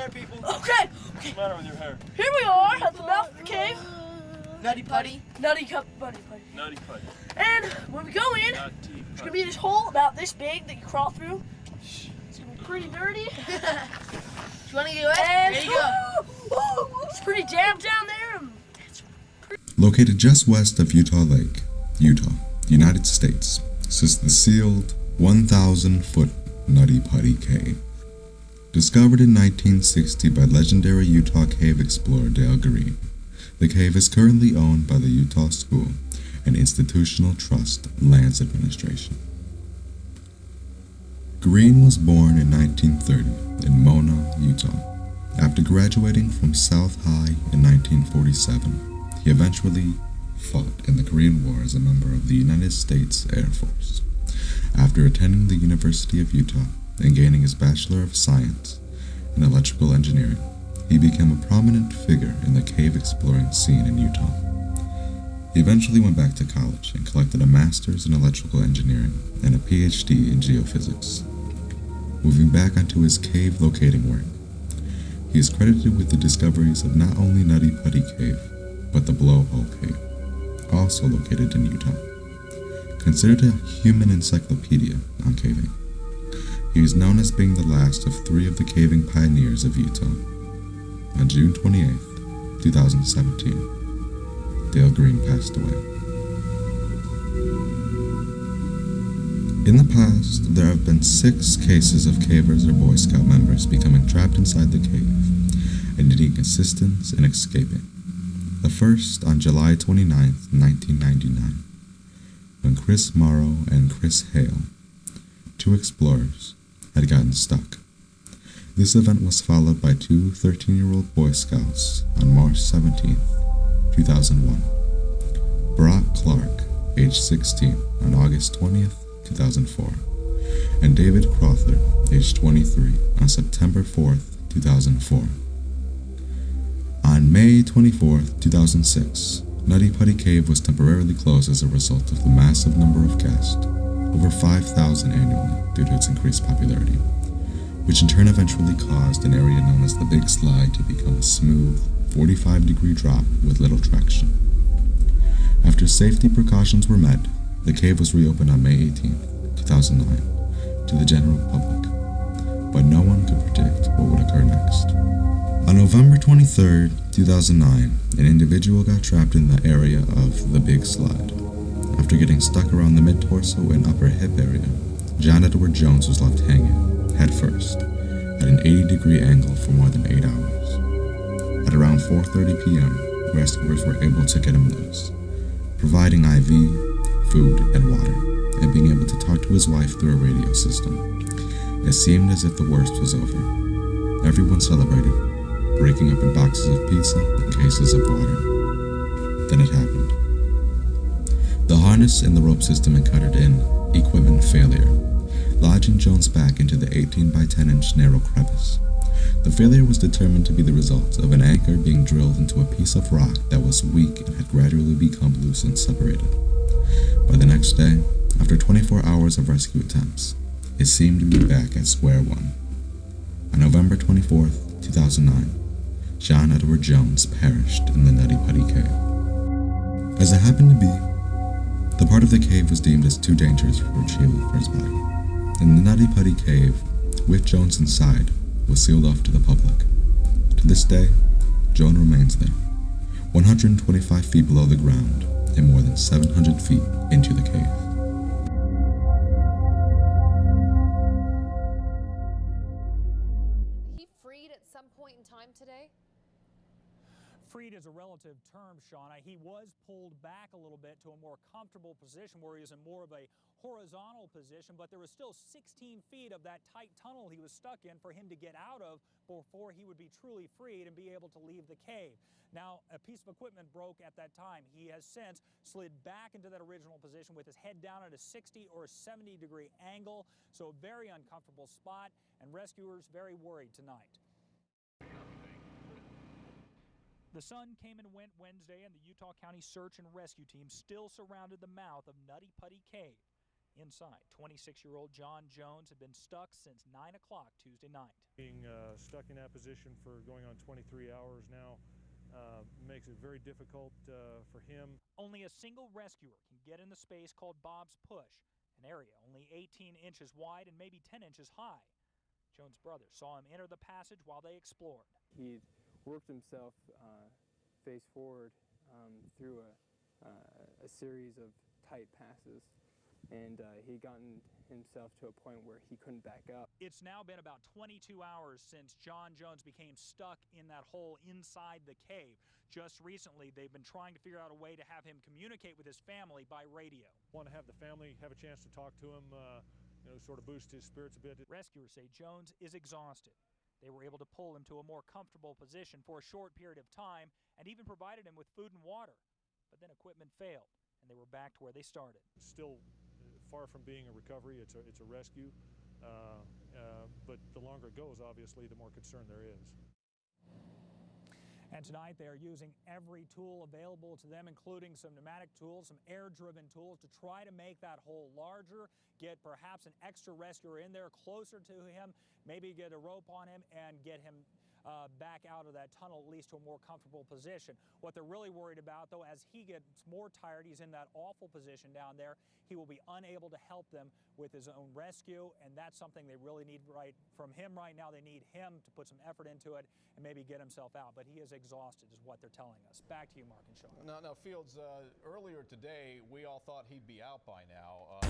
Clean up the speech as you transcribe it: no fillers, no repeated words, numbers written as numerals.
hair, people. Okay. What's the matter with your hair? Here we are at the mouth of the cave. Nutty Putty. Nutty Putty. Nutty Putty. And when we go in, it's gonna be this hole about this big that you crawl through. It's gonna be pretty dirty. Do you want to get wet? And There you go. it's pretty damp down there. Located just west of Utah Lake, Utah, United States, sits the sealed 1,000-foot Nutty Putty Cave. Discovered in 1960 by legendary Utah cave explorer Dale Green, the cave is currently owned by the Utah School and Institutional Trust Lands Administration. Green was born in 1930 in Mona, Utah. After graduating from South High in 1947, he eventually fought in the Korean War as a member of the United States Air Force. After attending the University of Utah and gaining his Bachelor of Science in Electrical Engineering, he became a prominent figure in the cave exploring scene in Utah. He eventually went back to college and collected a Master's in Electrical Engineering and a PhD in Geophysics. Moving back onto his cave locating work, he is credited with the discoveries of not only Nutty Putty Cave, but the Blowhole Cave, also located in Utah. Considered a human encyclopedia on caving, he is known as being the last of 3 of the caving pioneers of Utah. On June 28, 2017, Dale Green passed away. In the past, there have been 6 cases of cavers or Boy Scout members becoming trapped inside the cave and needing assistance in escaping. The first on July 29, 1999, when Chris Morrow and Chris Hale, 2 explorers, had gotten stuck. This event was followed by 2 13-year-old Boy Scouts on March 17, 2001. Brock Clark, age 16, on August 20, 2004, and David Crowther, age 23, on September 4, 2004. On May 24, 2006, Nutty Putty Cave was temporarily closed as a result of the massive number of guests, over 5,000 annually due to its increased popularity, which in turn eventually caused an area known as the Big Slide to become a smooth, 45-degree drop with little traction. After safety precautions were met, the cave was reopened on May 18, 2009, to the general public, but no one could predict what would occur next. On November 23, 2009, an individual got trapped in the area of the Big Slide. After getting stuck around the mid-torso and upper hip area, John Edward Jones was left hanging, head first, at an 80-degree angle for more than 8 hours. At around 4:30 p.m., rescuers were able to get him loose, providing IV, food, and water, and being able to talk to his wife through a radio system. It seemed as if the worst was over. Everyone celebrated, breaking open boxes of pizza and cases of water. Then it happened. The harness and the rope system encountered an equipment failure, lodging Jones back into the 18 by 10 inch narrow crevice. The failure was determined to be the result of an anchor being drilled into a piece of rock that was weak and had gradually become loose and separated. By the next day, after 24 hours of rescue attempts, it seemed to be back at square one. On November 24, 2009, John Edward Jones perished in the Nutty Putty Cave. As it happened to be, the part of the cave was deemed as too dangerous for retrieval for his body, and the Nutty Putty Cave, with Jones inside, was sealed off to the public. To this day, Joan remains there, 125 feet below the ground and more than 700 feet into the cave. He freed at some point in time today? Freed is a relative term, Shauna. He was pulled back a little bit to a more comfortable position where he was in more of a horizontal position, but there was still 16 feet of that tight tunnel he was stuck in for him to get out of before he would be truly freed and be able to leave the cave. Now, a piece of equipment broke at that time. He has since slid back into that original position with his head down at a 60 or 70-degree angle, so a very uncomfortable spot, and rescuers very worried tonight. The sun came and went Wednesday, and the Utah County Search and Rescue Team still surrounded the mouth of Nutty Putty Cave. Inside, 26-year-old John Jones had been stuck since 9 o'clock Tuesday night. Being stuck in that position for going on 23 hours now makes it very difficult for him. Only a single rescuer can get in the space called Bob's Push, an area only 18 inches wide and maybe 10 inches high. Jones' brother saw him enter the passage while they explored. He'd worked himself face forward through a series of tight passes, and he'd gotten himself to a point where he couldn't back up. It's now been about 22 hours since John Jones became stuck in that hole inside the cave. Just recently, they've been trying to figure out a way to have him communicate with his family by radio. Want to have the family have a chance to talk to him, sort of boost his spirits a bit. Rescuers say Jones is exhausted. They were able to pull him to a more comfortable position for a short period of time and even provided him with food and water. But then equipment failed, and they were back to where they started. Still far from being a recovery. It's a rescue, but the longer it goes, obviously, the more concern there is. And tonight they are using every tool available to them, including some pneumatic tools, some air-driven tools, to try to make that hole larger, get perhaps an extra rescuer in there closer to him, maybe get a rope on him and get him back out of that tunnel, at least to a more comfortable position. What they're really worried about, though, as he gets more tired, he's in that awful position down there, he will be unable to help them with his own rescue, and that's something they really need from him right now. They need him to put some effort into it and maybe get himself out, but he is exhausted is what they're telling us. Back to you, Mark and Sean. Now, Fields, earlier today, we all thought he'd be out by now.